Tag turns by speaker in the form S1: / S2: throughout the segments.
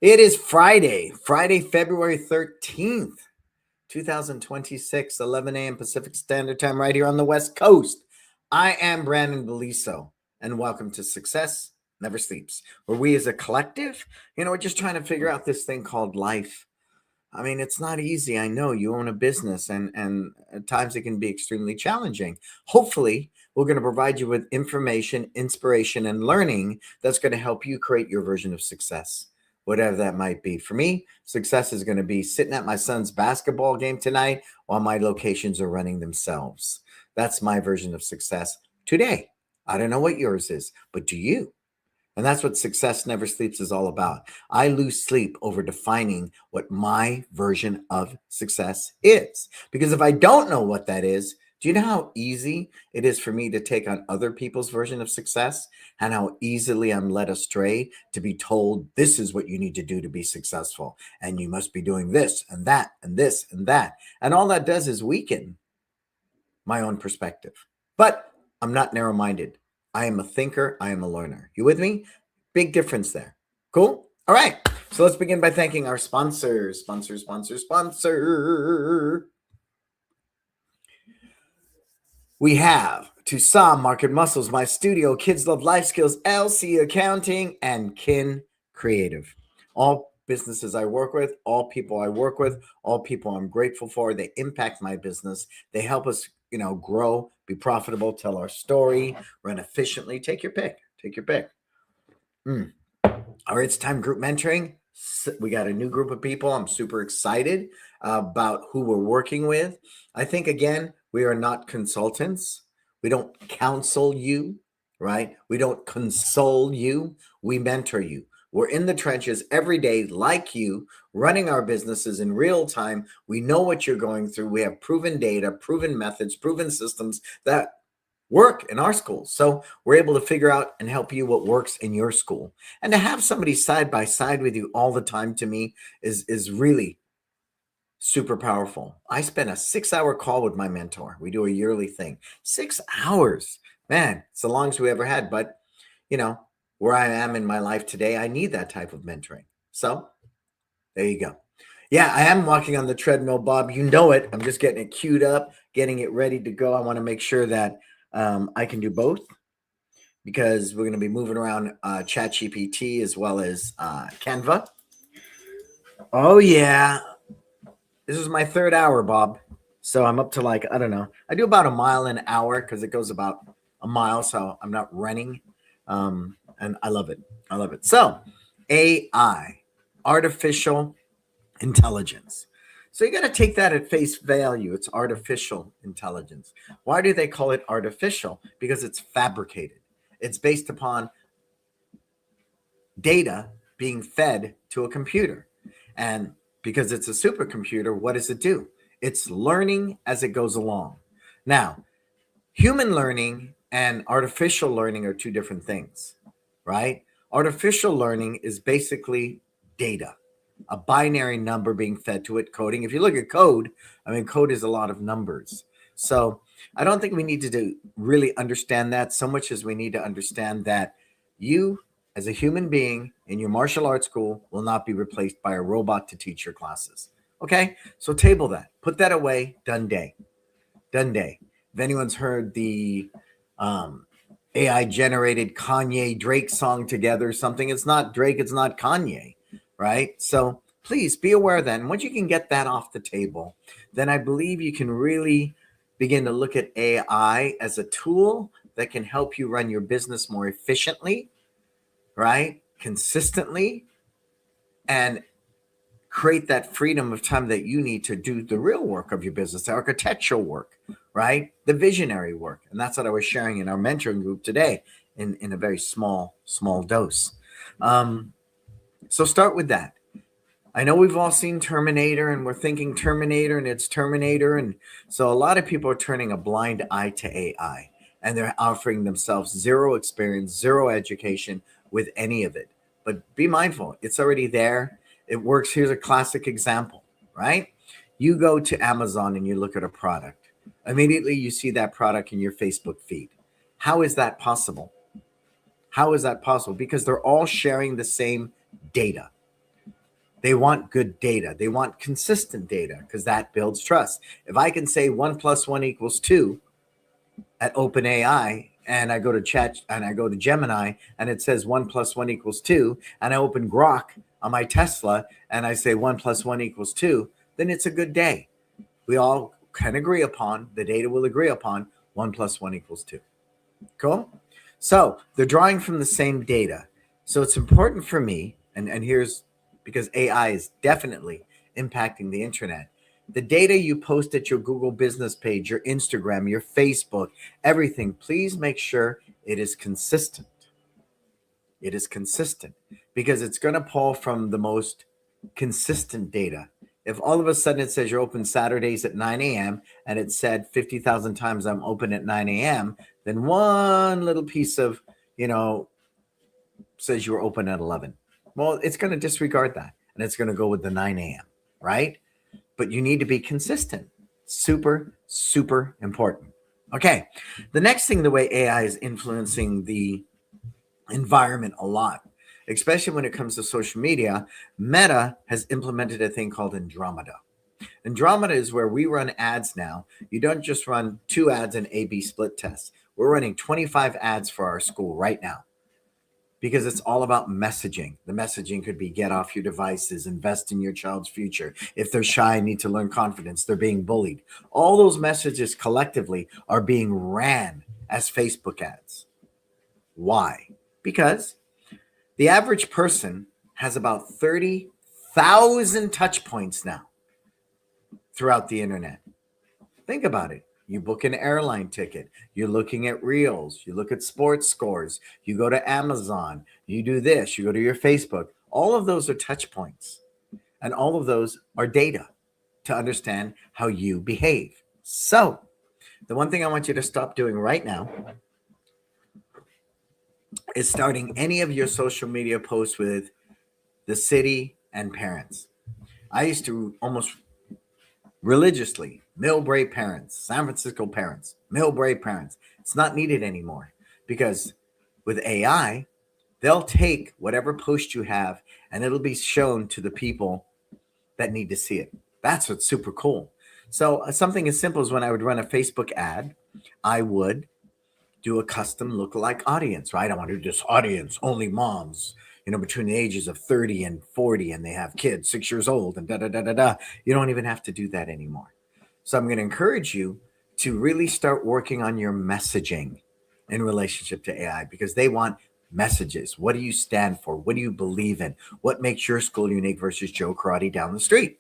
S1: It is Friday, February 13th, 2026, 11 a.m. Pacific Standard Time, right here on the West Coast. I am Brannon Beliso, and welcome to Success Never Sleeps, where we as a collective, we're just trying to figure out this thing called life. I mean, it's not easy. I know you own a business, and at times it can be extremely challenging. Hopefully, we're going to provide you with information, inspiration, and learning that's going to help you create your version of success, whatever that might be. For me, success is going to be sitting at my son's basketball game tonight while my locations are running themselves. That's my version of success today. I don't know what yours is, but do you? And that's what Success Never Sleeps is all about. I lose sleep over defining what my version of success is. Because if I don't know what that is, do you know how easy it is for me to take on other people's version of success and how easily I'm led astray to be told this is what you need to do to be successful and you must be doing this and that and this and that. And all that does is weaken my own perspective. But I'm not narrow-minded. I am a thinker. I am a learner. You with me? Big difference there. Cool? All right. So let's begin by thanking our sponsors. Sponsor. We have Tucson Market Muscles, My Studio, Kids Love Life Skills, LC Accounting, and Kin Creative. All businesses I work with, all people I work with, all people I'm grateful for. They impact my business. They help us, grow, be profitable, tell our story, run efficiently. Take your pick. All right, it's time group mentoring. We got a new group of people. I'm super excited about who we're working with. I think, again, we are not consultants. We don't counsel you, right? We don't console you. We mentor you. We're in the trenches every day, like you, running our businesses in real time. We know what you're going through. We have proven data, proven methods, proven systems that work in our schools. So we're able to figure out and help you what works in your school. And to have somebody side by side with you all the time, to me, is really super powerful. I spent a 6-hour call with my mentor. We do a yearly thing. 6 hours. Man, it's the longest we ever had. But, where I am in my life today, I need that type of mentoring. So there you go. Yeah, I am walking on the treadmill, Bob. You know it. I'm just getting it queued up, getting it ready to go. I want to make sure that I can do both because we're going to be moving around ChatGPT as well as Canva. Oh, yeah. This is my 3rd hour, Bob. So I'm up to I don't know. I do about a mile an hour because it goes about a mile. So I'm not running. And I love it. So AI, artificial intelligence. So you got to take that at face value. It's artificial intelligence. Why do they call it artificial? Because it's fabricated. It's based upon data being fed to a computer. And because it's a supercomputer, what does it do? It's learning as it goes along. Now, human learning and artificial learning are two different things, right? Artificial learning is basically data, a binary number being fed to it, coding. If you look at code, code is a lot of numbers. So I don't think we need to really understand that so much as we need to understand that you, as a human being in your martial arts school, will not be replaced by a robot to teach your classes. Okay? So table that. Put that away. Done day. If anyone's heard the AI-generated Kanye Drake song together, something, it's not Drake, it's not Kanye, right? So please be aware of that. And once you can get that off the table, then I believe you can really begin to look at AI as a tool that can help you run your business more efficiently, right? Consistently, and create that freedom of time that you need to do the real work of your business, the architectural work, right? The visionary work. And that's what I was sharing in our mentoring group today in a very small dose. So start with that. I know we've all seen Terminator and we're thinking Terminator and it's Terminator. And so a lot of people are turning a blind eye to AI and they're offering themselves zero experience, zero education with any of it. But be mindful, it's already there. It works. Here's a classic example, right? You go to Amazon and you look at a product. Immediately you see that product in your Facebook feed. How is that possible? Because they're all sharing the same data. They want good data. They want consistent data because that builds trust. If I can say 1+1 = 2 at OpenAI, and I go to Chat and I go to Gemini and it says 1+1 = 2, and I open Grok on my Tesla and I say 1+1 = 2, then it's a good day. We all can agree upon, the data will agree upon 1+1 = 2. Cool? So they're drawing from the same data. So it's important for me, and here's because AI is definitely impacting the internet. The data you post at your Google business page, your Instagram, your Facebook, everything, please make sure it is consistent. It is consistent because it's going to pull from the most consistent data. If all of a sudden it says you're open Saturdays at 9 a.m. and it said 50,000 times I'm open at 9 a.m., then one little piece of, says you were open at 11. Well, it's going to disregard that and it's going to go with the 9 a.m., right? But you need to be consistent. Super, super important. Okay. The next thing, the way AI is influencing the environment a lot, especially when it comes to social media, Meta has implemented a thing called Andromeda. Andromeda is where we run ads now. You don't just run 2 ads and A/B split tests. We're running 25 ads for our school right now because it's all about messaging. The messaging could be get off your devices, invest in your child's future. If they're shy, need to learn confidence, they're being bullied. All those messages collectively are being ran as Facebook ads. Why? Because the average person has about 30,000 touch points now throughout the internet. Think about it. You book an airline ticket. You're looking at reels. You look at sports scores. You go to Amazon. You do this. You go to your Facebook. All of those are touch points. And all of those are data to understand how you behave. So the one thing I want you to stop doing right now is starting any of your social media posts with the city and parents. I used to almost religiously, Millbrae parents, San Francisco parents, Millbrae parents. It's not needed anymore because with AI, they'll take whatever post you have and it'll be shown to the people that need to see it. That's what's super cool. So something as simple as when I would run a Facebook ad, I would do a custom lookalike audience, right? I want to do this audience, only moms, between the ages of 30 and 40, and they have kids 6 years old and da-da-da-da-da. You don't even have to do that anymore. So I'm going to encourage you to really start working on your messaging in relationship to AI because they want messages. What do you stand for? What do you believe in? What makes your school unique versus Joe Karate down the street?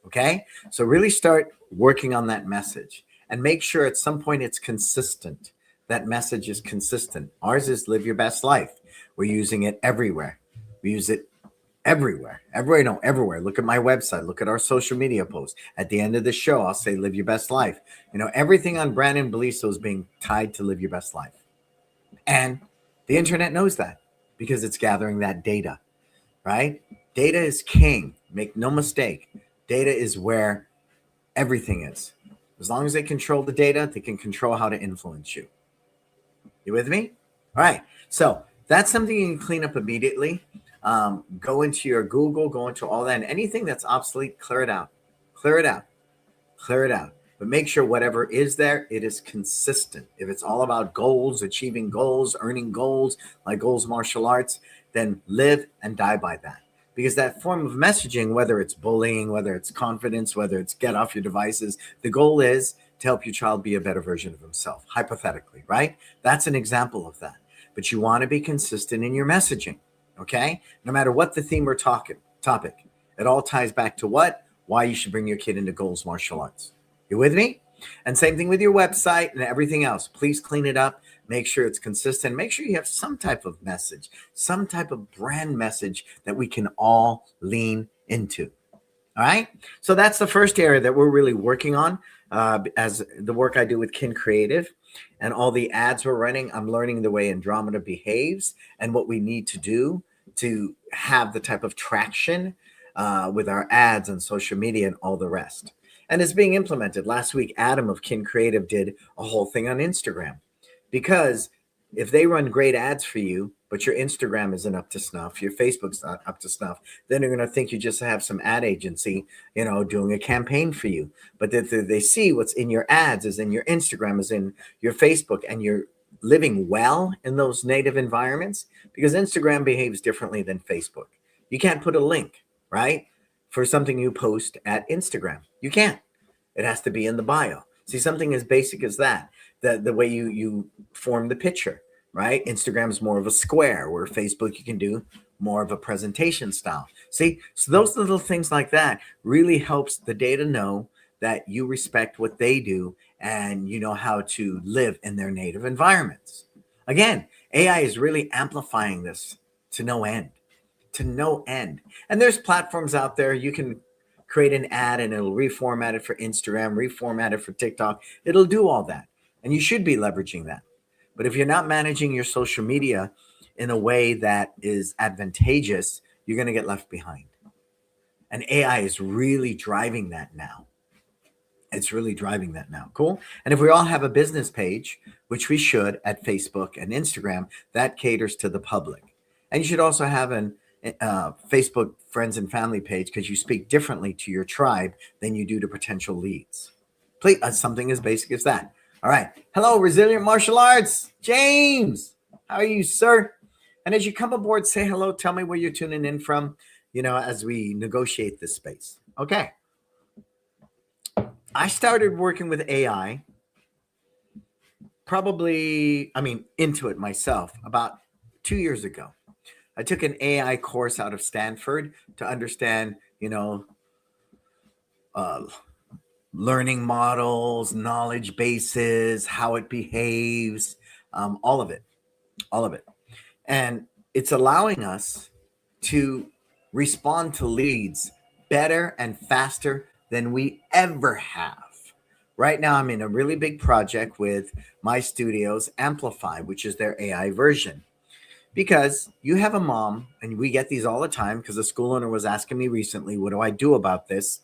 S1: Okay? So really start working on that message and make sure at some point it's consistent. That message is consistent. Ours is live your best life. We're using it everywhere. We use it everywhere. Everywhere. Look at my website. Look at our social media posts. At the end of the show, I'll say live your best life. Everything on Brannon Beliso is being tied to live your best life. And the internet knows that because it's gathering that data, right? Data is king. Make no mistake. Data is where everything is. As long as they control the data, they can control how to influence you. You with me? All right. So that's something you can clean up immediately. Go into your Google, go into all that, and anything that's obsolete, clear it out. But make sure whatever is there, it is consistent. If it's all about goals, achieving goals, earning goals, like goals martial arts, then live and die by that. Because that form of messaging, whether it's bullying, whether it's confidence, whether it's get off your devices, the goal is to help your child be a better version of himself, hypothetically, right? That's an example of that. But you want to be consistent in your messaging. Okay? No matter what the theme or topic, it all ties back to what? Why you should bring your kid into goals martial arts. You with me? And same thing with your website and everything else. Please clean it up. Make sure it's consistent. Make sure you have some type of message, some type of brand message that we can all lean into. All right? So that's the first area that we're really working on as the work I do with Kin Creative. And all the ads we're running, I'm learning the way Andromeda behaves and what we need to do to have the type of traction with our ads on social media and all the rest. And it's being implemented. Last week, Adam of Kin Creative did a whole thing on Instagram because If they run great ads for you, but your Instagram isn't up to snuff, your Facebook's not up to snuff, then they're going to think you just have some ad agency, doing a campaign for you. But that they see what's in your ads is in your Instagram, is in your Facebook, and you're living well in those native environments, because Instagram behaves differently than Facebook. You can't put a link, right, for something you post at Instagram. You can't. It has to be in the bio. See, something as basic as that, the way you form the picture, right? Instagram's more of a square, where Facebook you can do more of a presentation style. See, so those little things like that really helps the data know that you respect what they do and you know how to live in their native environments. Again, AI is really amplifying this to no end, to no end. And there's platforms out there you can create an ad and it'll reformat it for Instagram, reformat it for TikTok. It'll do all that. And you should be leveraging that. But if you're not managing your social media in a way that is advantageous, you're going to get left behind. And AI is really driving that now. It's really driving that now. Cool. And if we all have a business page, which we should at Facebook and Instagram, that caters to the public. And you should also have an Facebook friends and family page, because you speak differently to your tribe than you do to potential leads. Please, something as basic as that. All right. Hello, Resilient Martial Arts. James, how are you, sir? And as you come aboard, say hello. Tell me where you're tuning in from, as we negotiate this space. Okay. I started working with AI into it myself about 2 years ago. I took an AI course out of Stanford to understand, learning models, knowledge bases, how it behaves, all of it. And it's allowing us to respond to leads better and faster than we ever have. Right now, I'm in a really big project with my studio's Amplify, which is their AI version. Because you have a mom, and we get these all the time, because a school owner was asking me recently, what do I do about this?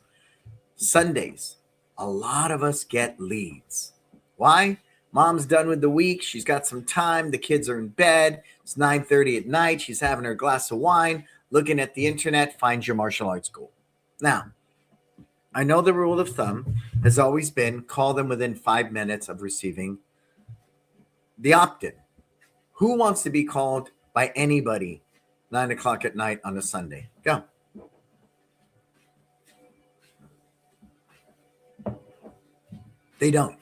S1: Sundays, a lot of us get leads. Why? Mom's done with the week. She's got some time. The kids are in bed. It's 9:30 at night. She's having her glass of wine, looking at the internet, find your martial arts school. Now, I know the rule of thumb has always been call them within 5 minutes of receiving the opt-in. Who wants to be called by anybody 9 o'clock at night on a Sunday? Go. They don't.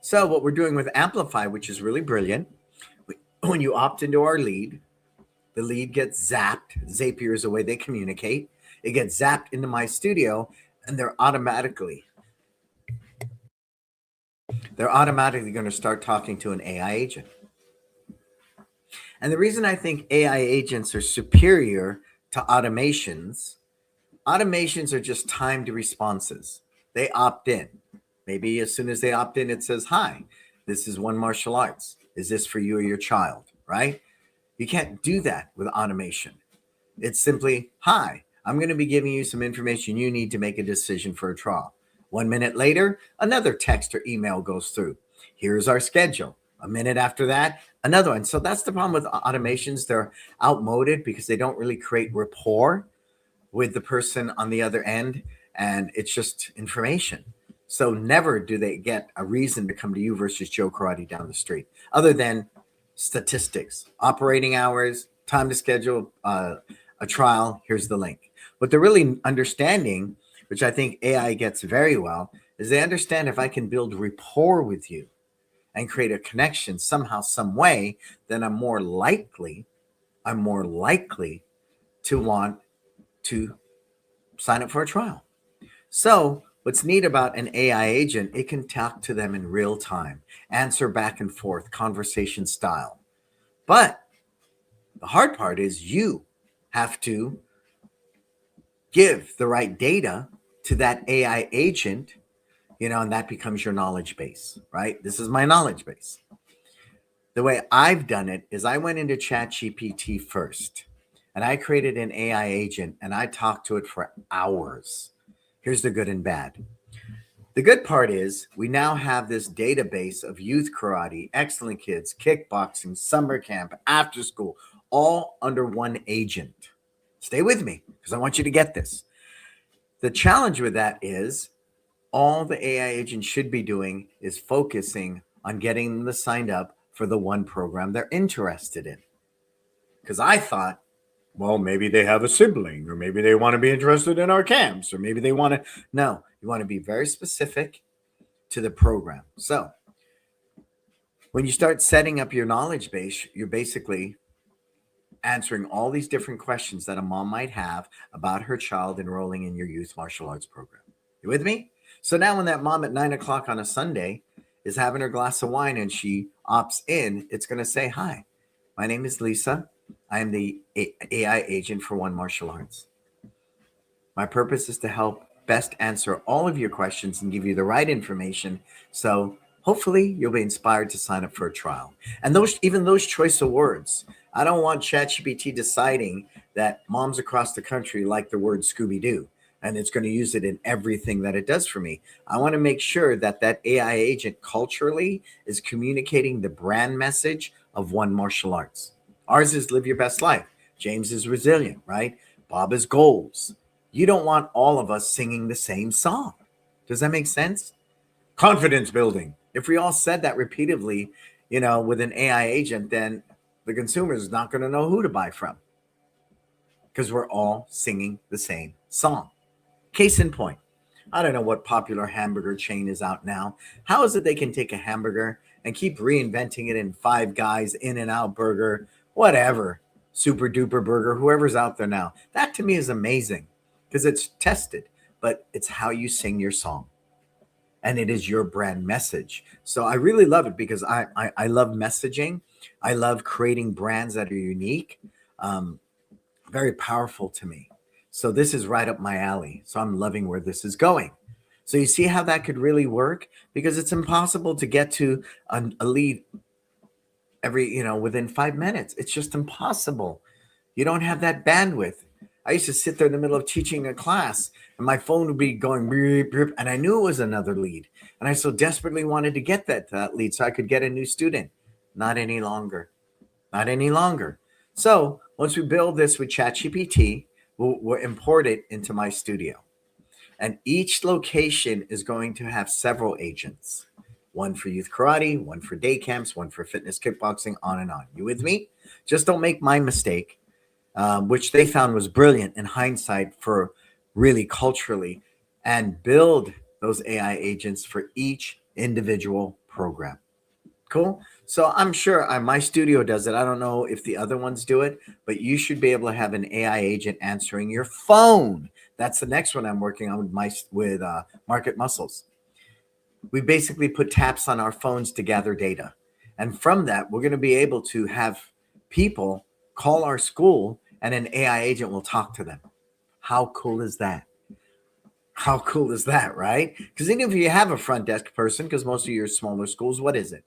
S1: So what we're doing with Amplify, which is really brilliant, when you opt into our lead, the lead gets zapped. Zapier is the way they communicate. It gets zapped into my studio, and they're automatically going to start talking to an AI agent. And the reason I think AI agents are superior to automations are just timed responses. They opt in. Maybe as soon as they opt in, it says, hi, this is One Martial Arts. Is this for you or your child, right? You can't do that with automation. It's simply, hi, I'm going to be giving you some information you need to make a decision for a trial. 1 minute later, another text or email goes through. Here's our schedule. A minute after that, another one. So that's the problem with automations. They're outmoded because they don't really create rapport with the person on the other end, and it's just information. So never do they get a reason to come to you versus Joe Karate down the street, other than statistics, operating hours, time to schedule a trial. Here's the link. What they're really understanding, which I think AI gets very well, is they understand if I can build rapport with you and create a connection somehow, some way, then I'm more likely to want to sign up for a trial. So what's neat about an AI agent, it can talk to them in real time, answer back and forth, conversation style. But the hard part is you have to give the right data to that AI agent, and that becomes your knowledge base, right? This is my knowledge base. The way I've done it is I went into ChatGPT first, and I created an AI agent, and I talked to it for hours. Here's the good and bad. The good part is we now have this database of youth karate, excellent kids, kickboxing, summer camp, after school, all under one agent. Stay with me because I want you to get this. The challenge with that is all the AI agent should be doing is focusing on getting them signed up for the one program they're interested in. Because I thought, well, maybe they have a sibling, or maybe they want to be interested in our camps, or maybe they want to. No, you want to be very specific to the program. So when you start setting up your knowledge base, you're basically answering all these different questions that a mom might have about her child enrolling in your youth martial arts program. You with me? So now when that mom at 9 o'clock on a Sunday is having her glass of wine and she opts in, it's going to say, hi, my name is Lisa. I am the AI agent for One Martial Arts. My purpose is to help best answer all of your questions and give you the right information. So hopefully you'll be inspired to sign up for a trial. And those choice of words, I don't want ChatGPT deciding that moms across the country like the word Scooby-Doo and it's going to use it in everything that it does for me. I want to make sure that that AI agent culturally is communicating the brand message of One Martial Arts. Ours is live your best life. James is resilient, right? Bob is goals. You don't want all of us singing the same song. Does that make sense? Confidence building. If we all said that repeatedly, with an AI agent, then the consumer is not going to know who to buy from because we're all singing the same song. Case in point, I don't know what popular hamburger chain is out now. How is it they can take a hamburger and keep reinventing it in Five Guys, In-N-Out Burger, whatever, Super Duper Burger, whoever's out there now? That to me is amazing because it's tested, but it's how you sing your song. And it is your brand message. So I really love it because I love messaging. I love creating brands that are unique. Very powerful to me. So this is right up my alley. So I'm loving where this is going. So you see how that could really work? Because it's impossible to get to a lead within 5 minutes. It's just impossible. You don't have that bandwidth. I used to sit there in the middle of teaching a class and my phone would be going beep, beep, and I knew it was another lead. And I so desperately wanted to get that lead so I could get a new student. Not any longer. Not any longer. So once we build this with ChatGPT, we'll import it into my studio. And each location is going to have several agents. One for youth karate, one for day camps, one for fitness kickboxing, on and on. You with me? Just don't make my mistake, which they found was brilliant in hindsight for really culturally, and build those AI agents for each individual program. Cool. So I'm sure my studio does it. I don't know if the other ones do it, but you should be able to have an AI agent answering your phone. That's the next one I'm working on with Market Muscles. We basically put taps on our phones to gather data. And from that, we're going to be able to have people call our school and an AI agent will talk to them. How cool is that? How cool is that, right? Because even if you have a front desk person, because most of your smaller schools, what is it?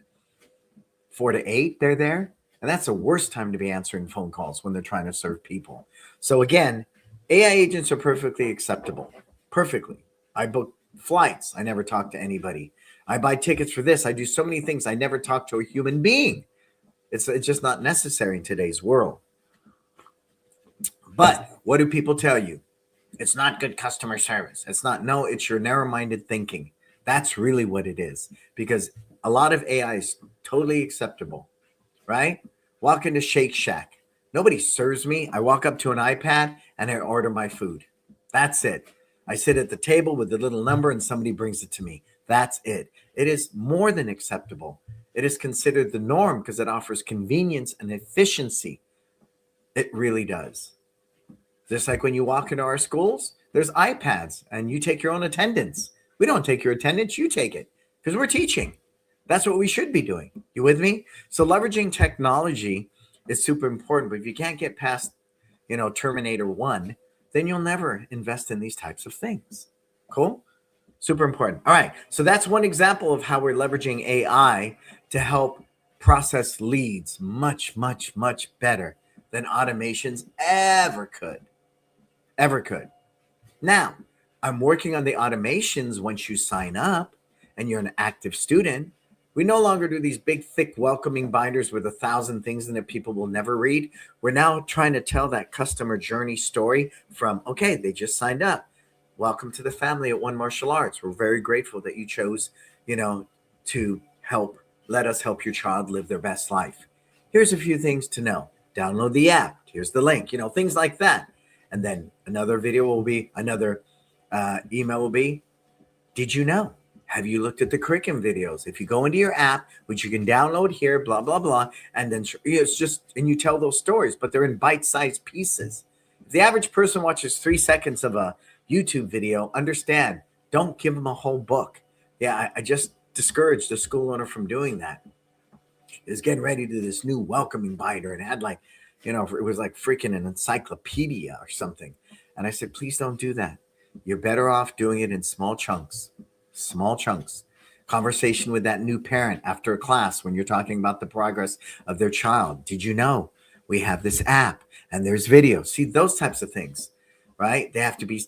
S1: 4 to 8, they're there. And that's the worst time to be answering phone calls when they're trying to serve people. So again, AI agents are perfectly acceptable. Perfectly. I book flights. I never talk to anybody. I buy tickets for this. I do so many things. I never talk to a human being. It's just not necessary in today's world. But what do people tell you? It's not good customer service. It's not. No, it's your narrow-minded thinking. That's really what it is. Because a lot of AI is totally acceptable, right? Walk into Shake Shack. Nobody serves me. I walk up to an iPad and I order my food. That's it. I sit at the table with the little number and somebody brings it to me. That's it. It is more than acceptable. It is considered the norm because it offers convenience and efficiency. It really does. Just like when you walk into our schools, there's iPads and you take your own attendance. We don't take your attendance, you take it because we're teaching. That's what we should be doing. You with me? So leveraging technology is super important. But if you can't get past, Terminator 1, then you'll never invest in these types of things. Cool? Super important. All right. So that's one example of how we're leveraging AI to help process leads much, much, much better than automations ever could. Ever could. Now, I'm working on the automations once you sign up and you're an active student. We no longer do these big, thick, welcoming binders with 1,000 things in it people will never read. We're now trying to tell that customer journey story from, okay, they just signed up. Welcome to the family at One Martial Arts. We're very grateful that you chose, to let us help your child live their best life. Here's a few things to know. Download the app. Here's the link, things like that. And then another video will be, another email will be, did you know? Have you looked at the curriculum videos? If you go into your app, which you can download here, blah, blah, blah, and then it's just, and you tell those stories, but they're in bite-sized pieces. If the average person watches 3 seconds of a YouTube video, understand, don't give them a whole book. Yeah, I just discouraged the school owner from doing that. Is getting ready to do this new welcoming binder and had it was like freaking an encyclopedia or something. And I said, please don't do that. You're better off doing it in small chunks. Conversation with that new parent after a class when you're talking about the progress of their child. Did you know we have this app and there's videos? See, those types of things, right? They have to be,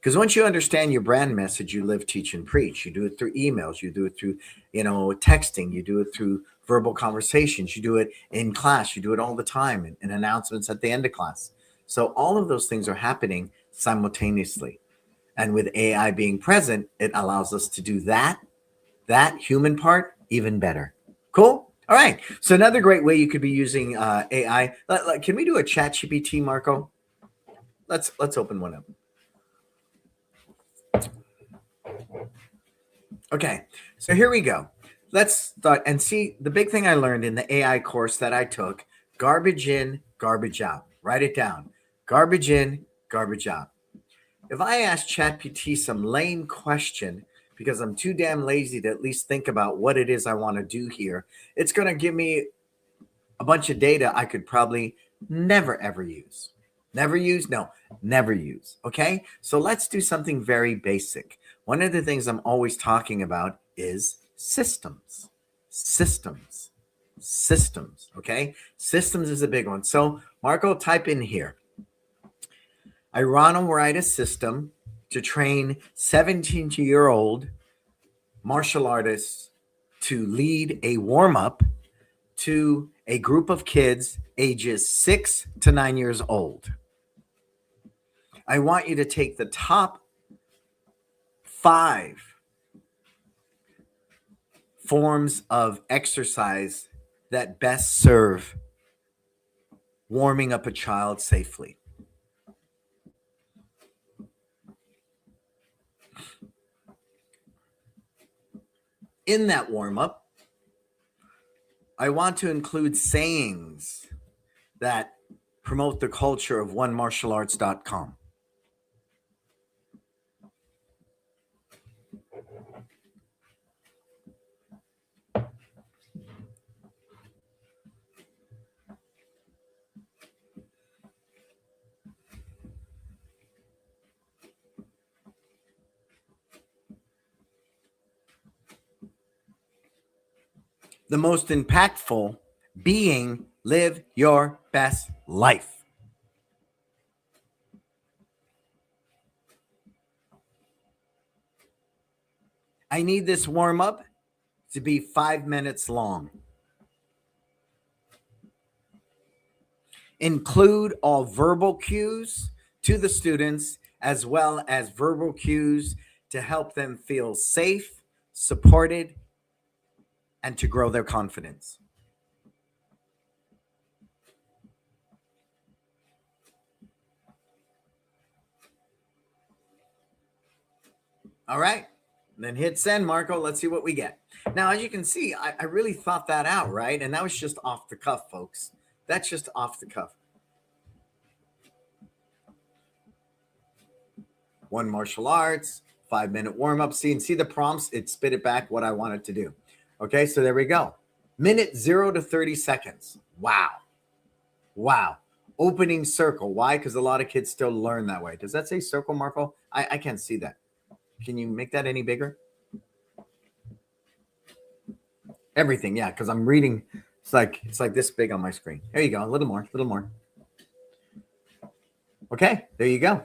S1: because once you understand your brand message, you live, teach, and preach. You do it through emails. You do it through, texting. You do it through verbal conversations. You do it in class. You do it all the time in announcements at the end of class. So all of those things are happening simultaneously. And with AI being present, it allows us to do that human part even better. Cool? All right. So another great way you could be using AI. Can we do a chat GPT, Marco? Let's open one up. Okay. So here we go. Let's start and see the big thing I learned in the AI course that I took: garbage in, garbage out. Write it down. Garbage in, garbage out. If I ask ChatGPT some lame question because I'm too damn lazy to at least think about what it is I want to do here, it's going to give me a bunch of data I could probably never, ever use. Never use? No, never use. Okay? So let's do something very basic. One of the things I'm always talking about is systems. Systems. Okay? Systems is a big one. So, Marco, type in here. I want to write a system to train 17-year-old martial artists to lead a warm-up to a group of kids ages 6 to 9 years old. I want you to take the top 5 forms of exercise that best serve warming up a child safely. In that warm-up, I want to include sayings that promote the culture of onemartialarts.com. The most impactful being live your best life. I need this warm up to be 5 minutes long. Include all verbal cues to the students as well as verbal cues to help them feel safe, supported, and to grow their confidence. All right, then hit send, Marco. Let's see what we get. Now, as you can see, I really thought that out, right? And that was just off the cuff, folks. That's just off the cuff. One martial arts, 5-minute warm-up. See the prompts, it spit it back what I wanted to do. Okay, so there we go. Minute 0 to 30 seconds. Wow. Opening circle. Why? Because a lot of kids still learn that way. Does that say circle, Marco? I can't see that. Can you make that any bigger? Everything, yeah, because I'm reading. It's like this big on my screen. There you go. A little more. Okay, there you go.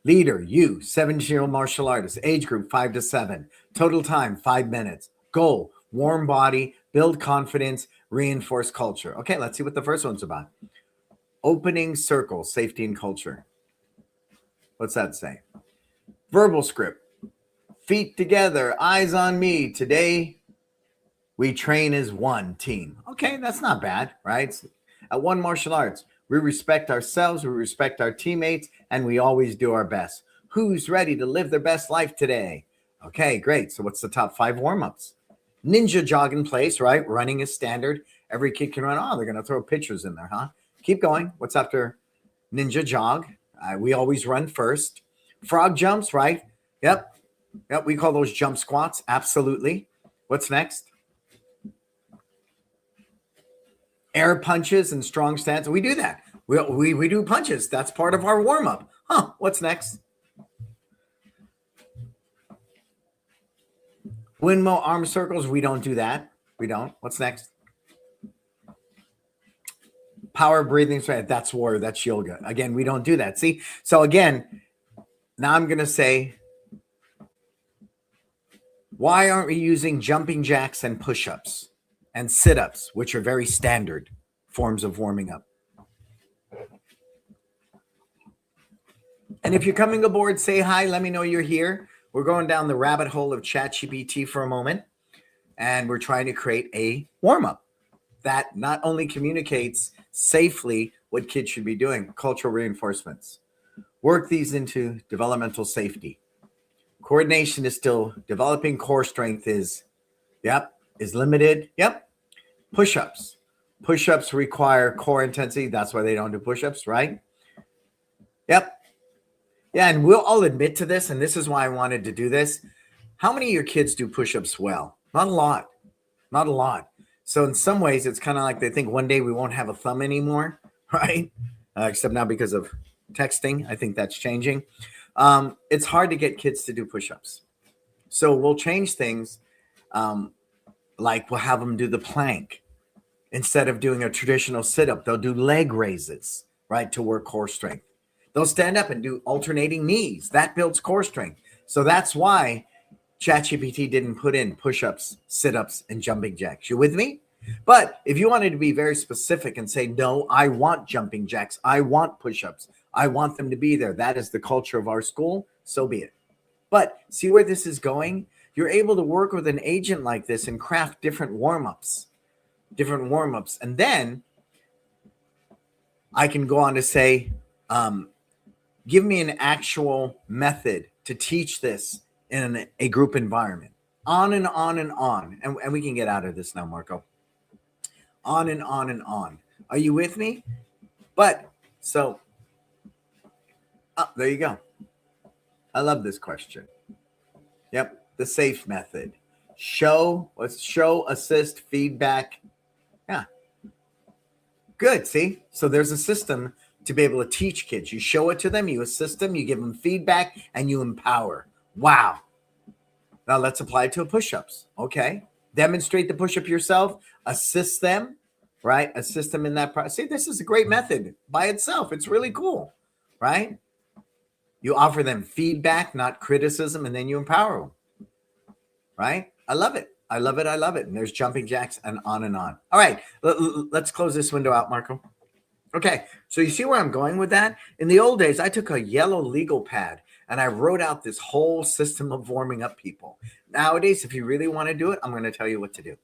S1: Leader, you, 17-year-old martial artist, age group 5 to 7, total time 5 minutes. Goal, warm body, build confidence, reinforce culture. Okay, let's see what the first one's about. Opening circle, safety and culture. What's that say? Verbal script, feet together, eyes on me. Today, we train as one team. Okay, that's not bad, right? At One Martial Arts, we respect ourselves, we respect our teammates, and we always do our best. Who's ready to live their best life today? Okay, great. So what's the top 5 warm-ups? Ninja jog in place, right? Running is standard. Every kid can run. Oh, they're going to throw pictures in there, huh? Keep going. What's after ninja jog? We always run first. Frog jumps, right? Yep. We call those jump squats. Absolutely. What's next? Air punches and strong stance. We do that. We do punches. That's part of our warm-up. Huh, what's next? Windmill arm circles. We don't do that. We don't. What's next? Power breathing. That's warrior. That's yoga. Again, we don't do that. See? So again, now I'm going to say, why aren't we using jumping jacks and push-ups and sit-ups, which are very standard forms of warming up? And if you're coming aboard, say hi. Let me know you're here. We're going down the rabbit hole of ChatGPT for a moment, and we're trying to create a warm-up that not only communicates safely what kids should be doing, cultural reinforcements. Work these into developmental safety. Coordination is still developing. Core strength is limited. Push-ups. Push-ups require core intensity. That's why they don't do push-ups, right? Yeah, and I'll admit to this, and this is why I wanted to do this. How many of your kids do push-ups well? Not a lot. Not a lot. So in some ways, it's kind of like they think one day we won't have a thumb anymore, right? Except now because of texting. I think that's changing. It's hard to get kids to do push-ups. So we'll change things, like we'll have them do the plank. Instead of doing a traditional sit-up, they'll do leg raises, right, to work core strength. They'll stand up and do alternating knees. That builds core strength. So that's why ChatGPT didn't put in push-ups, sit-ups, and jumping jacks. You with me? But if you wanted to be very specific and say, no, I want jumping jacks, I want push-ups, I want them to be there, that is the culture of our school, so be it. But see where this is going? You're able to work with an agent like this and craft different warm-ups. And then I can go on to say, give me an actual method to teach this in a group environment. On and on and on. And we can get out of this now, Marco. On and on and on. Are you with me? But so, there you go. I love this question. Yep, the SAFE method. Show, assist, feedback. Yeah. Good, see? So there's a system to be able to teach kids. You show it to them, you assist them, you give them feedback, and you empower. Wow. Now let's apply it to push-ups. Okay. Demonstrate the push-up yourself, assist them, right? Assist them in that process. See, this is a great method by itself. It's really cool, right? You offer them feedback, not criticism, and then you empower them, right? I love it. I love it. And there's jumping jacks and on and on. All right. Let's close this window out, Marco. Okay, so you see where I'm going with that? In the old days, I took a yellow legal pad and I wrote out this whole system of warming up people. Nowadays, if you really want to do it, I'm going to tell you what to do.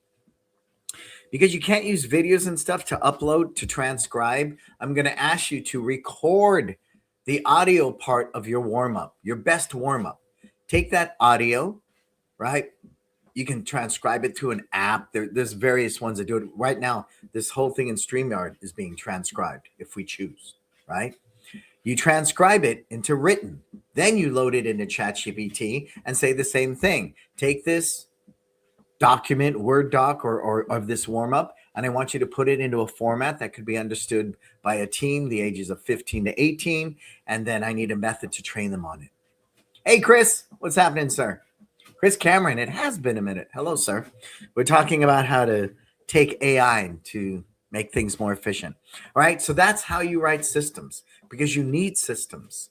S1: Because you can't use videos and stuff to upload, to transcribe, I'm going to ask you to record the audio part of your warm-up, your best warm-up. Take that audio, right? You can transcribe it to an app. There's various ones that do it. Right now, this whole thing in StreamYard is being transcribed if we choose, right? You transcribe it into written. Then you load it into ChatGPT and say the same thing. Take this document, Word doc, or of this warm-up, and I want you to put it into a format that could be understood by a teen, the ages of 15 to 18, and then I need a method to train them on it. Hey, Chris, what's happening, sir? Chris Cameron, it has been a minute. Hello, sir. We're talking about how to take AI to make things more efficient. All right, so that's how you write systems, because you need systems.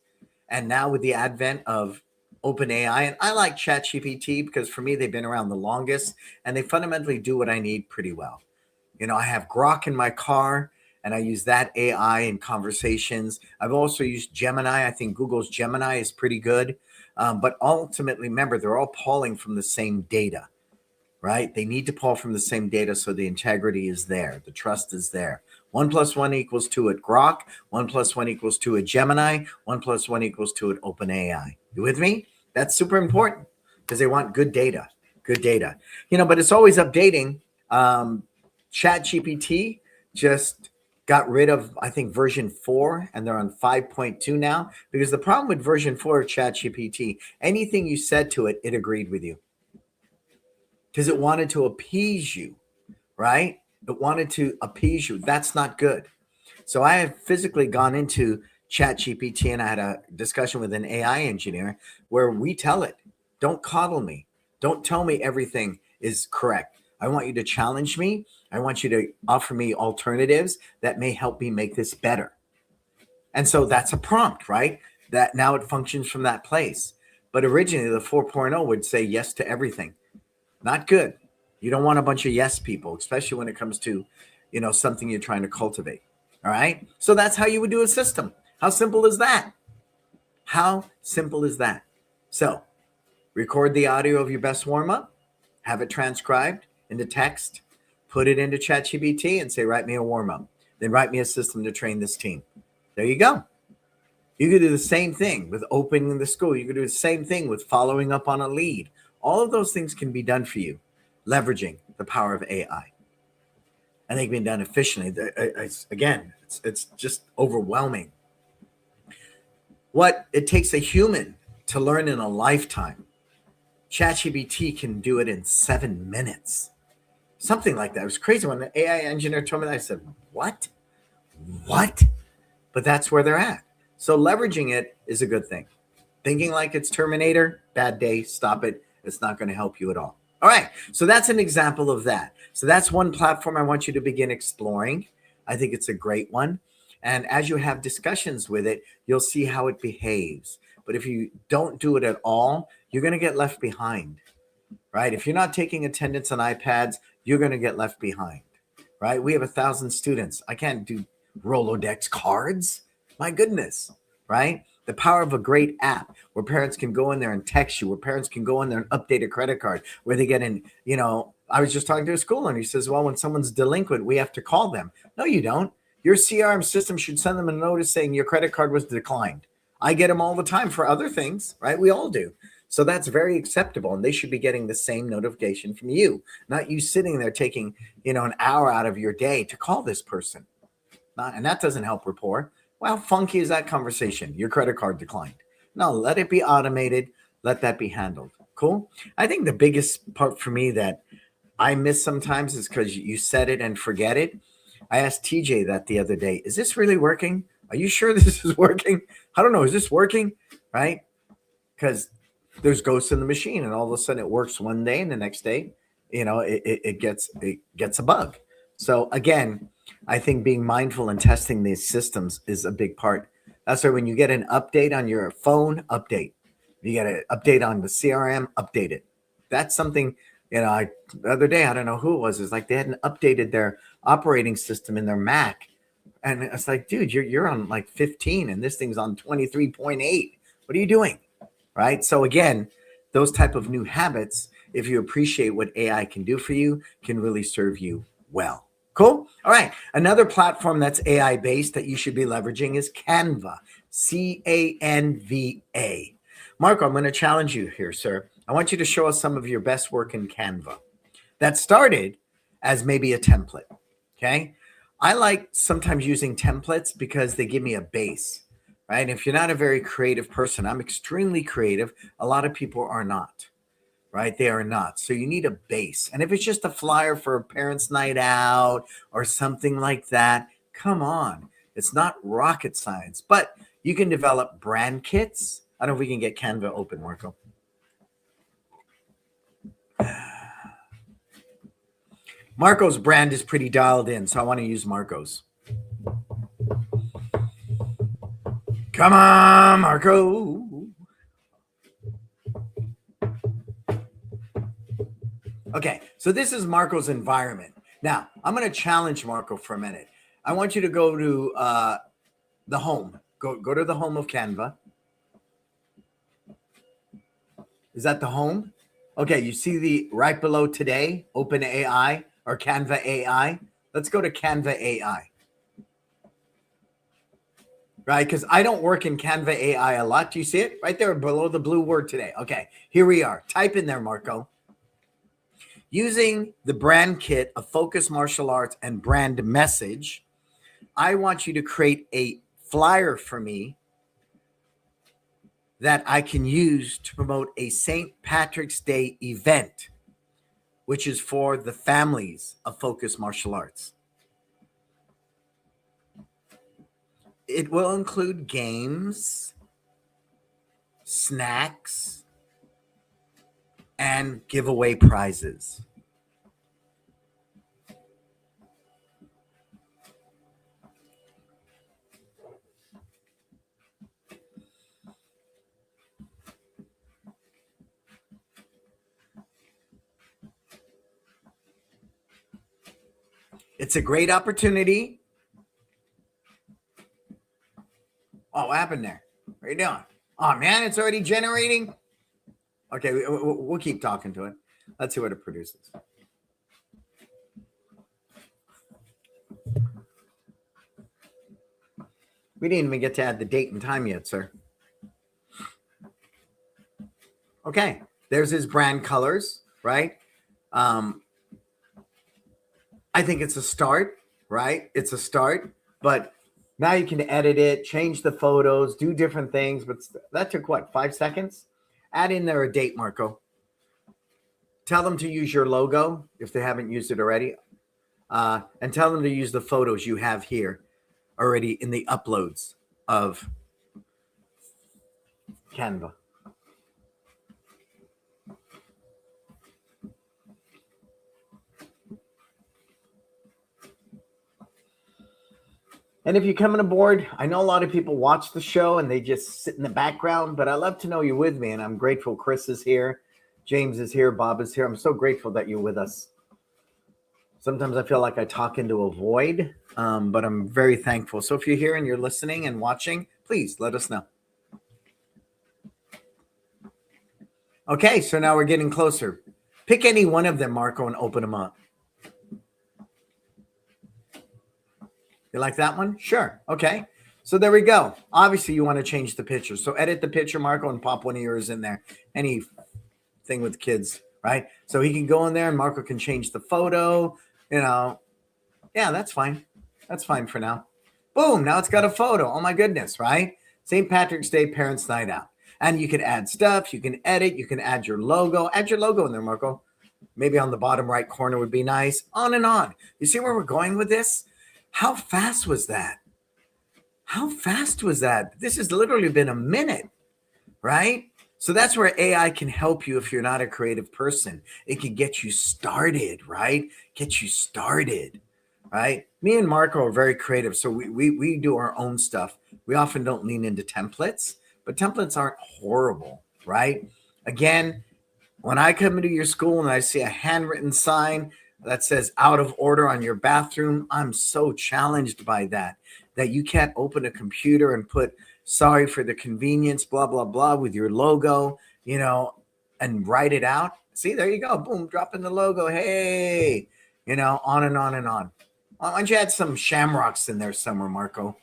S1: And now with the advent of OpenAI, and I like ChatGPT because for me, they've been around the longest and they fundamentally do what I need pretty well. I have Grok in my car and I use that AI in conversations. I've also used Gemini. I think Google's Gemini is pretty good. But ultimately, remember, they're all pulling from the same data, right? They need to pull from the same data so the integrity is there, the trust is there. 1 + 1 = 2 at Grok, 1 + 1 = 2 at Gemini, 1 + 1 = 2 at OpenAI. You with me? That's super important because they want good data, good data. But it's always updating. ChatGPT just got rid of, I think, version 4, and they're on 5.2 now. Because the problem with version 4 of ChatGPT, anything you said to it, it agreed with you. Because it wanted to appease you, right? It wanted to appease you. That's not good. So I have physically gone into ChatGPT and I had a discussion with an AI engineer where we tell it, don't coddle me. Don't tell me everything is correct. I want you to challenge me. I want you to offer me alternatives that may help me make this better. And so that's a prompt, right? That now it functions from that place. But originally the 4.0 would say yes to everything. Not good. You don't want a bunch of yes people, especially when it comes to, something you're trying to cultivate. All right. So that's how you would do a system. How simple is that? How simple is that? So record the audio of your best warm up, have it transcribed into text, put it into ChatGPT and say, write me a warm up. Then write me a system to train this team. There you go. You could do the same thing with opening the school. You could do the same thing with following up on a lead. All of those things can be done for you, leveraging the power of AI. And they can be done efficiently. It's just overwhelming. What it takes a human to learn in a lifetime, ChatGPT can do it in 7 minutes. Something like that. It was crazy when the AI engineer told me that. I said, what? But that's where they're at. So leveraging it is a good thing. Thinking like it's Terminator, bad day, stop it. It's not going to help you at all. All right. So that's an example of that. So that's one platform I want you to begin exploring. I think it's a great one. And as you have discussions with it, you'll see how it behaves. But if you don't do it at all, you're going to get left behind, right? If you're not taking attendance on iPads, you're going to get left behind, right? We have 1,000 students. I can't do Rolodex cards. My goodness, right? The power of a great app where parents can go in there and text you, where parents can go in there and update a credit card, where they get in, I was just talking to a school and he says, well, when someone's delinquent, we have to call them. No, you don't. Your CRM system should send them a notice saying your credit card was declined. I get them all the time for other things, right? We all do. So that's very acceptable. And they should be getting the same notification from you, not you sitting there taking, an hour out of your day to call this person. And that doesn't help rapport. Well, how funky is that conversation? Your credit card declined. No, let it be automated. Let that be handled. Cool. I think the biggest part for me that I miss sometimes is because you set it and forget it. I asked TJ that the other day. Is this really working? Are you sure this is working? I don't know. Is this working? Right? Because there's ghosts in the machine and all of a sudden it works one day and the next day, it gets a bug. So again, I think being mindful and testing these systems is a big part. That's why when you get an update on your phone, update. You get an update on the CRM, update it. That's something, the other day, I don't know who it was. It's like they hadn't updated their operating system in their Mac. And it's like, dude, you're on like 15 and this thing's on 23.8. What are you doing? Right? So again, those type of new habits, if you appreciate what AI can do for you, can really serve you well. Cool. All right. Another platform that's AI based that you should be leveraging is Canva, Canva. Marco, I'm going to challenge you here, sir. I want you to show us some of your best work in Canva that started as maybe a template. Okay. I like sometimes using templates because they give me a base, right? If you're not a very creative person, I'm extremely creative. A lot of people are not. Right? They are not. So you need a base. And if it's just a flyer for a parents' night out or something like that, come on. It's not rocket science, but you can develop brand kits. I don't know if we can get Canva open, Marco. Marco's brand is pretty dialed in, so I want to use Marco's. Come on, Marco. Okay, so this is Marco's environment. Now, I'm going to challenge Marco for a minute. I want you to go to the home. Go to the home of Canva. Is that the home? Okay, you see the right below today, Open AI or Canva AI. Let's go to Canva AI. Right, because I don't work in Canva AI a lot. Do you see it? Right there below the blue word today. Okay, here we are. Type in there, Marco. Using the brand kit of Focus Martial Arts and brand message, I want you to create a flyer for me that I can use to promote a St. Patrick's Day event, which is for the families of Focus Martial Arts. It will include games, snacks, and giveaway prizes. It's a great opportunity. Oh, what happened there? What are you doing? Oh, man, it's already generating. Okay, we'll keep talking to it. Let's see what it produces. We didn't even get to add the date and time yet, sir. Okay, there's his brand colors, right? I think it's a start, right? It's a start, but now you can edit it, change the photos, do different things. But that took what, 5 seconds? Add in there a date, Marco. Tell them to use your logo if they haven't used it already. And tell them to use the photos you have here already in the uploads of Canva. And if you're coming aboard, I know a lot of people watch the show and they just sit in the background, but I love to know you're with me, and I'm grateful Chris is here, James is here, Bob is here. I'm so grateful that you're with us. Sometimes I feel like I talk into a void, but I'm very thankful. So if you're here and you're listening and watching, please let us know. Okay, so now we're getting closer. Pick any one of them, Marco, and open them up. You like that one? Sure. Okay. So there we go. Obviously, you want to change the picture. So edit the picture, Marco, and pop one of yours in there. Anything with kids, right? So he can go in there and Marco can change the photo. Yeah, that's fine. That's fine for now. Boom. Now it's got a photo. Oh, my goodness, right? St. Patrick's Day Parents Night Out. And you can add stuff. You can edit. You can add your logo. Add your logo in there, Marco. Maybe on the bottom right corner would be nice. On and on. You see where we're going with this? How fast was that? How fast was that? This has literally been a minute, right? So that's where AI can help you if you're not a creative person. It can get you started, right? Get you started, right? Me and Marco are very creative, so we do our own stuff. We often don't lean into templates, but templates aren't horrible, right? Again, when I come into your school and I see a handwritten sign that says out of order on your bathroom, I'm so challenged by that you can't open a computer and put sorry for the convenience, blah, blah, blah, with your logo, and write it out. See, there you go. Boom, drop in the logo. Hey, on and on and on. Why don't you add some shamrocks in there somewhere, Marco?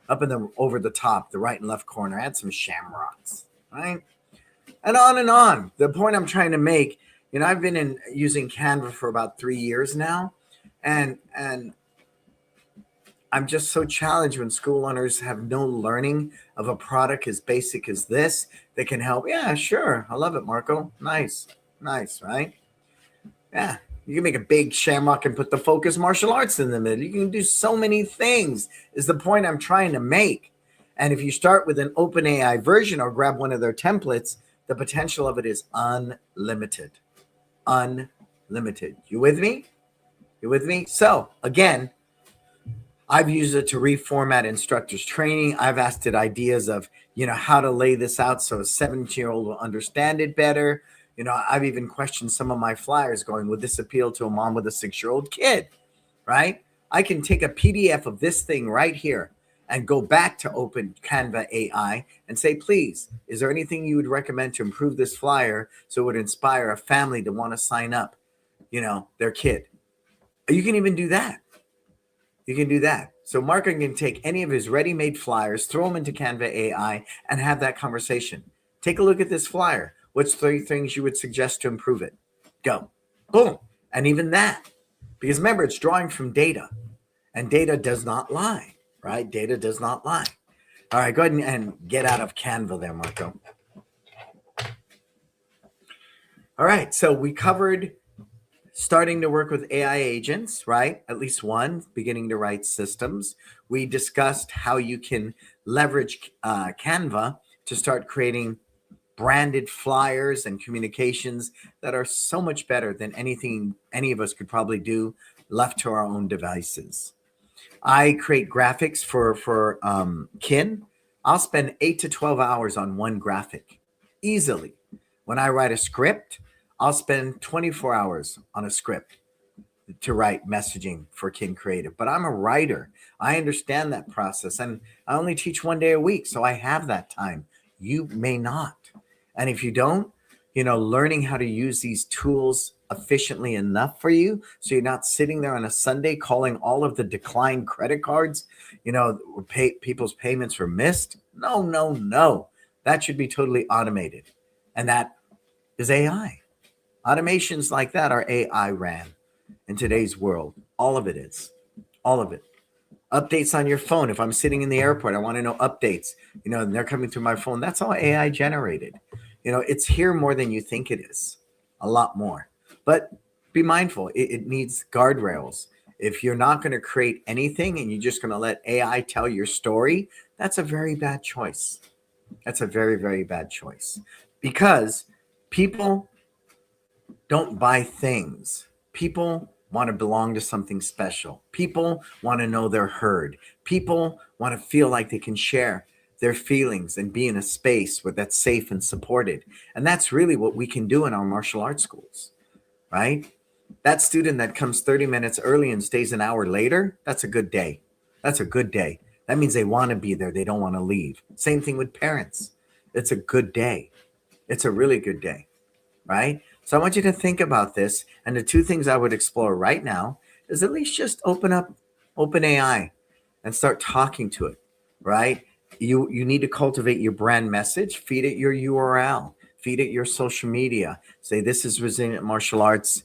S1: Up in the over the top, the right and left corner, add some shamrocks, right? And on and on. The point I'm trying to make, I've been using Canva for about 3 years now, and I'm just so challenged when school owners have no learning of a product as basic as this that can help. Yeah, sure. I love it, Marco. Nice, right? Yeah, you can make a big shamrock and put the Focus Martial Arts in the middle. You can do so many things is the point I'm trying to make. And if you start with an OpenAI version or grab one of their templates, the potential of it is unlimited. Unlimited. You with me? So again, I've used it to reformat instructors training. I've asked it ideas of, how to lay this out so a 17-year-old will understand it better. I've even questioned some of my flyers going, would this appeal to a mom with a 6-year-old kid? Right? I can take a PDF of this thing right here and go back to Open Canva AI and say, please, is there anything you would recommend to improve this flyer so it would inspire a family to want to sign up, their kid? You can even do that. You can do that. So Marco can take any of his ready-made flyers, throw them into Canva AI, and have that conversation. Take a look at this flyer. What's 3 things you would suggest to improve it? Go. Boom. And even that. Because remember, it's drawing from data. And data does not lie, right? Data does not lie. All right, go ahead and get out of Canva there, Marco. All right, so we covered starting to work with AI agents, right? At least one, beginning to write systems. We discussed how you can leverage Canva to start creating branded flyers and communications that are so much better than anything any of us could probably do left to our own devices. I create graphics for kin. I'll spend 8 to 12 hours on one graphic easily. When I write a script, I'll spend 24 hours on a script to write messaging for Kin Creative. But I'm a writer. I understand that process. And I only teach 1 day a week, so I have that time. You may not. And if you don't, learning how to use these tools efficiently enough for you so you're not sitting there on a Sunday calling all of the declined credit cards, people's payments were missed. No. That should be totally automated. And that is AI. Automations like that are AI ran in today's world. All of it is. All of it. Updates on your phone. If I'm sitting in the airport, I want to know updates. And they're coming through my phone. That's all AI generated. It's here more than you think it is. A lot more. But be mindful. It needs guardrails. If you're not going to create anything and you're just going to let AI tell your story, that's a very bad choice. That's a very, very bad choice. Because people don't buy things. People want to belong to something special. People want to know they're heard. People want to feel like they can share their feelings and be in a space where that's safe and supported. And that's really what we can do in our martial arts schools, right? That student that comes 30 minutes early and stays an hour later, that's a good day. That's a good day. That means they want to be there. They don't want to leave. Same thing with parents. It's a good day. It's a really good day, right? So I want you to think about this. And the 2 things I would explore right now is at least just open up OpenAI and start talking to it, right? You need to cultivate your brand message, feed it your URL, feed it your social media. Say, this is Resilient Martial Arts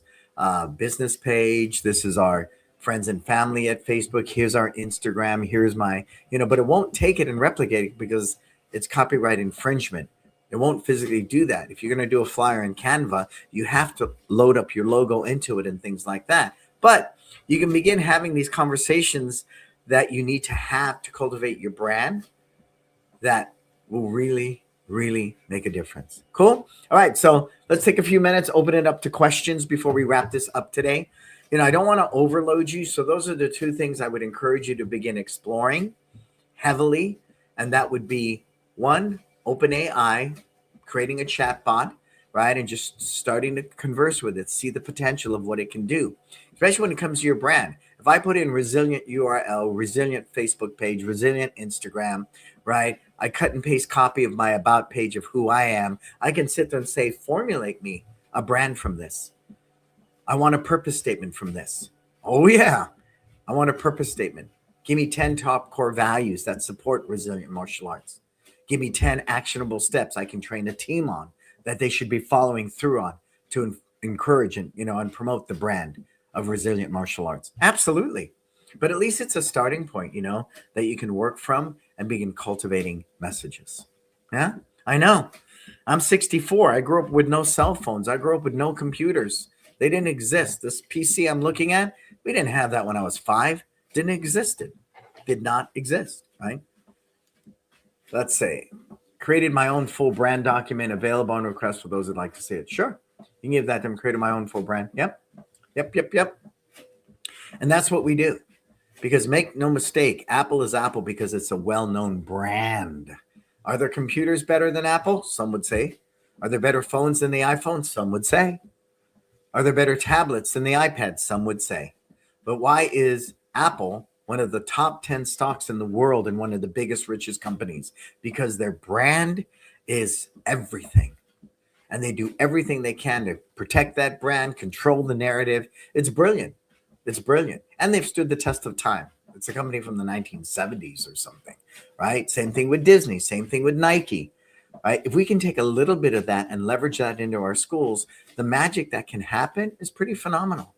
S1: business page. This is our friends and family at Facebook. Here's our Instagram. Here's my, but it won't take it and replicate it because it's copyright infringement. It won't physically do that. If you're going to do a flyer in Canva, you have to load up your logo into it and things like that. But you can begin having these conversations that you need to have to cultivate your brand that will really, really make a difference. Cool? All right. So let's take a few minutes, open it up to questions before we wrap this up today. I don't want to overload you. So those are the 2 things I would encourage you to begin exploring heavily. And that would be 1, OpenAI, creating a chat bot, right? And just starting to converse with it, see the potential of what it can do, especially when it comes to your brand. If I put in resilient URL, resilient Facebook page, resilient Instagram, right? I cut and paste copy of my about page of who I am. I can sit there and say, formulate me a brand from this. I want a purpose statement from this. Oh yeah. I want a purpose statement. Give me 10 top core values that support resilient martial arts. Give me 10 actionable steps I can train a team on that they should be following through on to encourage and, and promote the brand of resilient martial arts. Absolutely. But at least it's a starting point, that you can work from and begin cultivating messages. Yeah, I know. I'm 64. I grew up with no cell phones. I grew up with no computers. They didn't exist. This PC I'm looking at, we didn't have that when I was 5. Didn't exist. It did not exist, right? Let's say, created my own full brand document available on request for those that'd like to see it. Sure. You can give that to them, created my own full brand. Yep. And that's what we do. Because make no mistake, Apple is Apple because it's a well-known brand. Are their computers better than Apple? Some would say. Are there better phones than the iPhone? Some would say. Are there better tablets than the iPad? Some would say. But why is Apple one of the top 10 stocks in the world and one of the biggest, richest companies? Because their brand is everything. And they do everything they can to protect that brand, control the narrative. It's brilliant. It's brilliant. And they've stood the test of time. It's a company from the 1970s or something, right? Same thing with Disney, same thing with Nike, right? If we can take a little bit of that and leverage that into our schools, the magic that can happen is pretty phenomenal.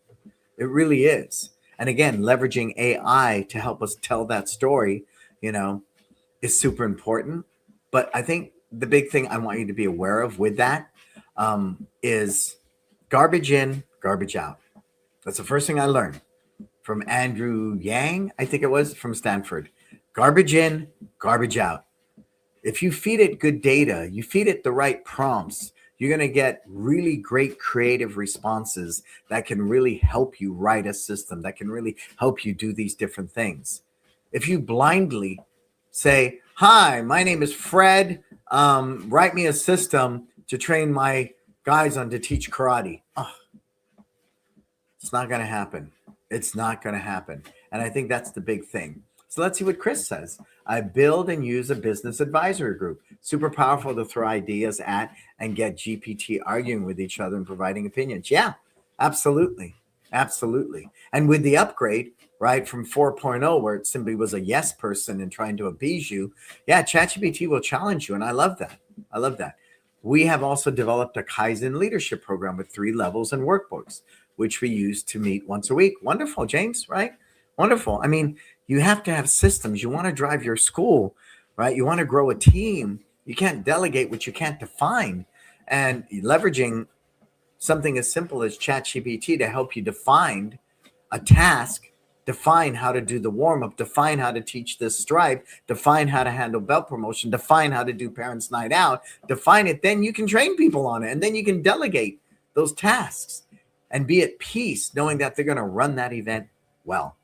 S1: It really is. And again, leveraging AI to help us tell that story, is super important. But I think the big thing I want you to be aware of with that is garbage in, garbage out. That's the first thing I learned from Andrew Yang, I think it was, from Stanford. Garbage in, garbage out. If you feed it good data, you feed it the right prompts, you're going to get really great creative responses that can really help you write a system, that can really help you do these different things. If you blindly say, hi, my name is Fred, write me a system to train my guys on to teach karate. It's not going to happen. It's not going to happen. And I think that's the big thing. So let's see what Chris says. I build and use a business advisory group. Super powerful to throw ideas at and get GPT arguing with each other and providing opinions. Yeah, absolutely. Absolutely. And with the upgrade, right, from 4.0, where it simply was a yes person and trying to appease you, yeah, ChatGPT will challenge you. And I love that. I love that. We have also developed a Kaizen leadership program with 3 levels and workbooks, which we use to meet once a week. Wonderful, James, right? Wonderful. I mean, you have to have systems. You want to drive your school, right? You want to grow a team. You can't delegate what you can't define. And leveraging something as simple as ChatGPT to help you define a task, define how to do the warm-up, define how to teach this stripe, define how to handle belt promotion, define how to do parents' night out, define it, then you can train people on it. And then you can delegate those tasks and be at peace knowing that they're going to run that event well.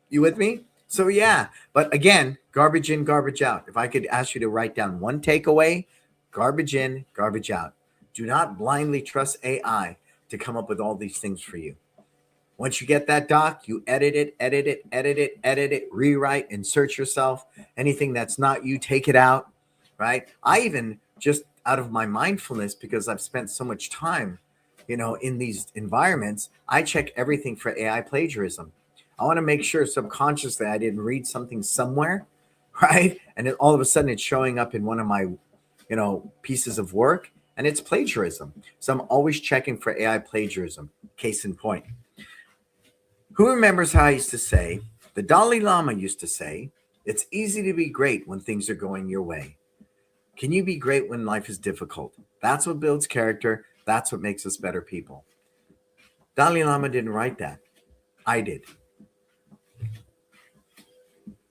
S1: You with me? So yeah, but again, garbage in, garbage out. If I could ask you to write down one takeaway, garbage in, garbage out. Do not blindly trust AI to come up with all these things for you. Once you get that doc, you edit it, rewrite, insert yourself. Anything that's not you, take it out, right? I even just out of my mindfulness, because I've spent so much time, in these environments, I check everything for AI plagiarism. I want to make sure subconsciously I didn't read something somewhere, right? And all of a sudden it's showing up in one of my, pieces of work, and it's plagiarism. So I'm always checking for AI plagiarism. Case in point. Who remembers how I used to say, the Dalai Lama used to say, it's easy to be great when things are going your way. Can you be great when life is difficult? That's what builds character. That's what makes us better people. Dalai Lama didn't write that. I did.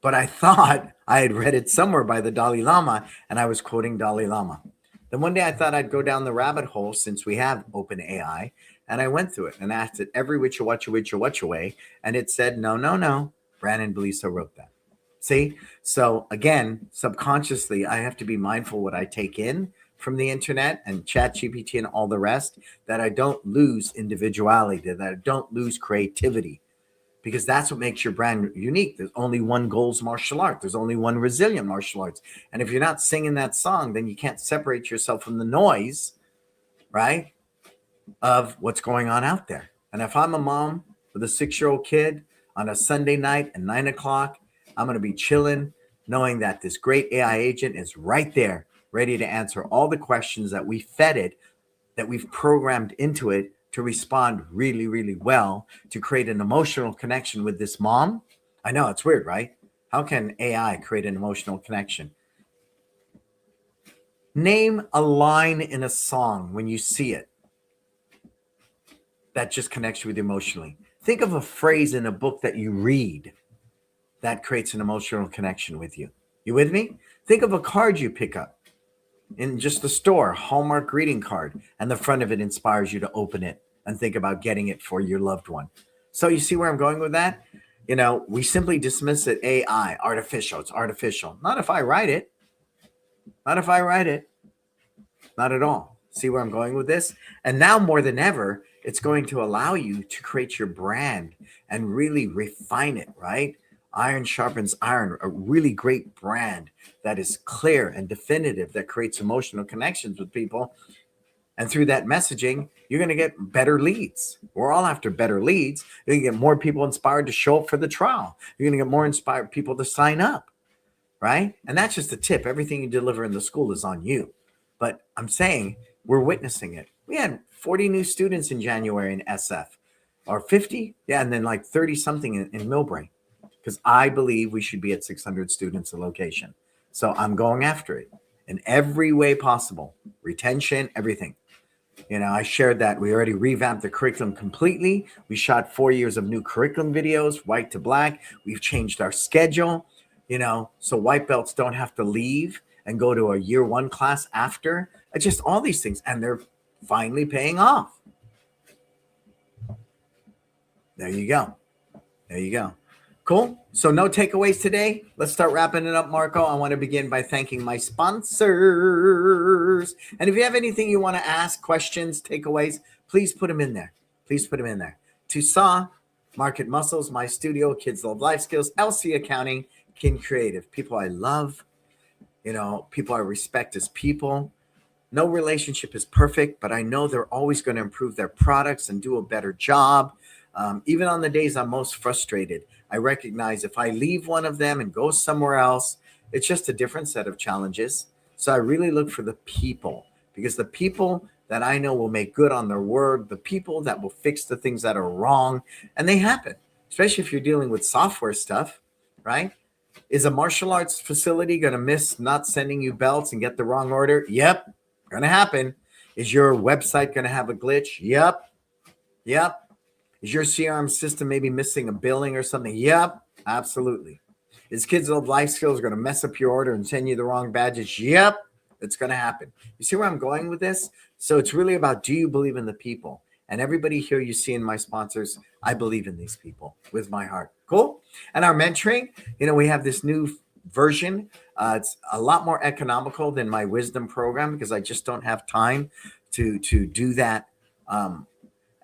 S1: But I thought I had read it somewhere by the Dalai Lama, and I was quoting Dalai Lama. Then one day I thought I'd go down the rabbit hole, since we have open AI, and I went through it and asked it every which way, and it said, no, Brannon Beliso wrote that. See? So again, subconsciously, I have to be mindful what I take in from the internet and ChatGPT and all the rest, that I don't lose individuality, that I don't lose creativity. Because that's what makes your brand unique. There's only one Goals martial art. There's only one Resilient martial arts. And if you're not singing that song, then you can't separate yourself from the noise, right, of what's going on out there. And if I'm a mom with a 6-year-old kid on a Sunday night at 9 o'clock, I'm going to be chilling, knowing that this great AI agent is right there, ready to answer all the questions that we fed it, that we've programmed into it, to respond really, really well, to create an emotional connection with this mom. I know, it's weird, right? How can AI create an emotional connection? Name a line in a song when you see it that just connects you with you emotionally. Think of a phrase in a book that you read that creates an emotional connection with you. You with me? Think of a card you pick up in just the store, Hallmark greeting card, and the front of it inspires you to open it and think about getting it for your loved one. So you see where I'm going with that? We simply dismiss it. AI, artificial. It's artificial. Not if I write it. Not if I write it. Not at all. See where I'm going with this? And now more than ever, it's going to allow you to create your brand and really refine it, right? Iron sharpens iron, a really great brand that is clear and definitive, that creates emotional connections with people. And through that messaging, you're going to get better leads. We're all after better leads. You're going to get more people inspired to show up for the trial. You're going to get more inspired people to sign up, right? And that's just a tip. Everything you deliver in the school is on you. But I'm saying we're witnessing it. We had 40 new students in January in SF, or 50. Yeah, and then like 30 something in Millbrae, because I believe we should be at 600 students a location. So I'm going after it in every way possible. Retention, everything. I shared that we already revamped the curriculum completely. We shot 4 years of new curriculum videos, white to black. We've changed our schedule, so white belts don't have to leave and go to a year one class after. Just all these things. And they're finally paying off. There you go. There you go. Cool. So no takeaways today. Let's start wrapping it up, Marco. I want to begin by thanking my sponsors. And if you have anything you want to ask, questions, takeaways, please put them in there. Please put them in there. Tucson, Market Muscles, My Studio, Kids Love Life Skills, LC Accounting, Kin Creative. People I love, people I respect as people. No relationship is perfect, but I know they're always going to improve their products and do a better job. Even on the days I'm most frustrated, I recognize if I leave one of them and go somewhere else, it's just a different set of challenges. So I really look for the people, because the people that I know will make good on their word, the people that will fix the things that are wrong, and they happen, especially if you're dealing with software stuff, right? Is a martial arts facility going to miss not sending you belts and get the wrong order? Yep, going to happen. Is your website going to have a glitch? Yep. Is your CRM system maybe missing a billing or something? Yep, absolutely. Is Kids Love Life Skills going to mess up your order and send you the wrong badges? Yep, it's going to happen. You see where I'm going with this? So it's really about, do you believe in the people? And everybody here you see in my sponsors, I believe in these people with my heart. Cool? And our mentoring, we have this new version. It's a lot more economical than my wisdom program, because I just don't have time to do that.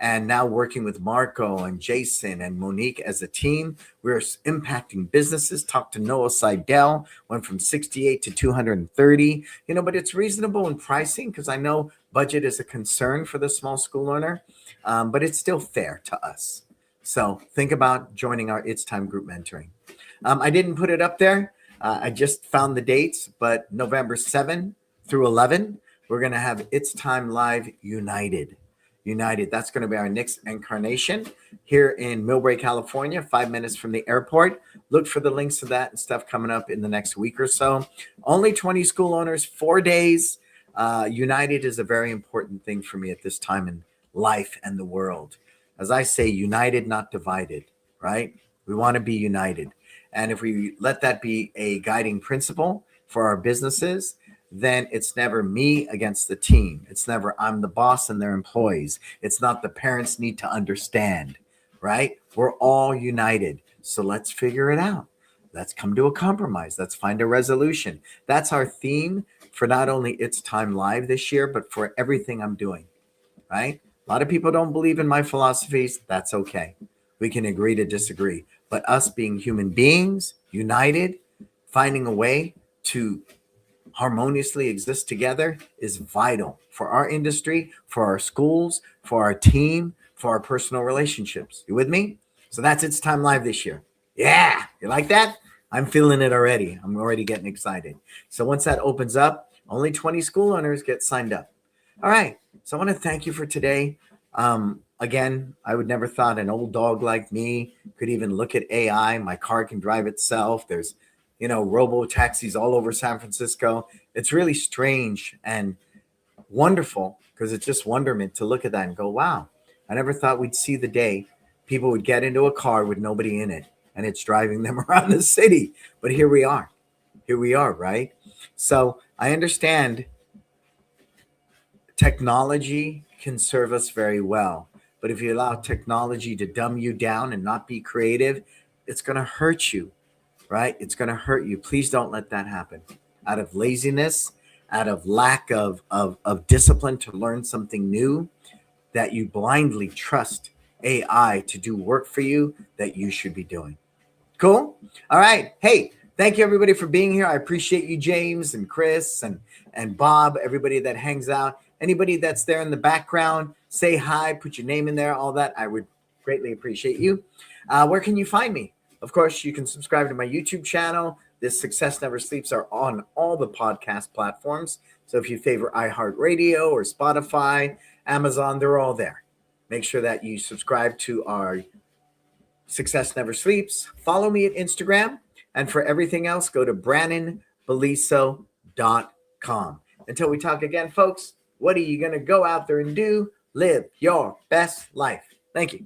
S1: And now working with Marco and Jason and Monique as a team, we're impacting businesses. Talked to Noah Seidel, went from 68 to 230, but it's reasonable in pricing, because I know budget is a concern for the small school owner, but it's still fair to us. So think about joining our It's Time group mentoring. I didn't put it up there. I just found the dates, but November 7 through 11, we're going to have It's Time Live United. That's going to be our next incarnation here in Millbrae, California, 5 minutes from the airport. Look for the links to that and stuff coming up in the next week or so. Only 20 school owners, 4 days. United is a very important thing for me at this time in life and the world. As I say, united, not divided, right? We want to be united. And if we let that be a guiding principle for our businesses, then it's never me against the team. It's never I'm the boss and their employees. It's not the parents need to understand, right? We're all united. So let's figure it out. Let's come to a compromise. Let's find a resolution. That's our theme for not only It's Time Live this year, but for everything I'm doing, right? A lot of people don't believe in my philosophies. That's okay. We can agree to disagree. But us being human beings, united, finding a way to harmoniously exist together is vital for our industry, for our schools, for our team, for our personal relationships. You with me? So that's It's Time Live this year. Yeah, you like that? I'm feeling it already. I'm already getting excited. So once that opens up, only 20 school owners get signed up. All right. So I want to thank you for today. Again, I would never thought an old dog like me could even look at AI. My car can drive itself. There's robo taxis all over San Francisco. It's really strange and wonderful, because it's just wonderment to look at that and go, wow, I never thought we'd see the day people would get into a car with nobody in it and it's driving them around the city. But here we are, right? So I understand technology can serve us very well. But if you allow technology to dumb you down and not be creative, it's going to hurt you, right? It's going to hurt you. Please don't let that happen. Out of laziness, out of lack of discipline to learn something new, that you blindly trust AI to do work for you that you should be doing. Cool. All right. Hey, thank you everybody for being here. I appreciate you, James and Chris and Bob, everybody that hangs out. Anybody that's there in the background, say hi, put your name in there, all that. I would greatly appreciate you. Where can you find me? Of course, you can subscribe to my YouTube channel. This Success Never Sleeps are on all the podcast platforms. So if you favor iHeartRadio or Spotify, Amazon, they're all there. Make sure that you subscribe to our Success Never Sleeps. Follow me at Instagram. And for everything else, go to BrannonBeliso.com. Until we talk again, folks, what are you going to go out there and do? Live your best life. Thank you.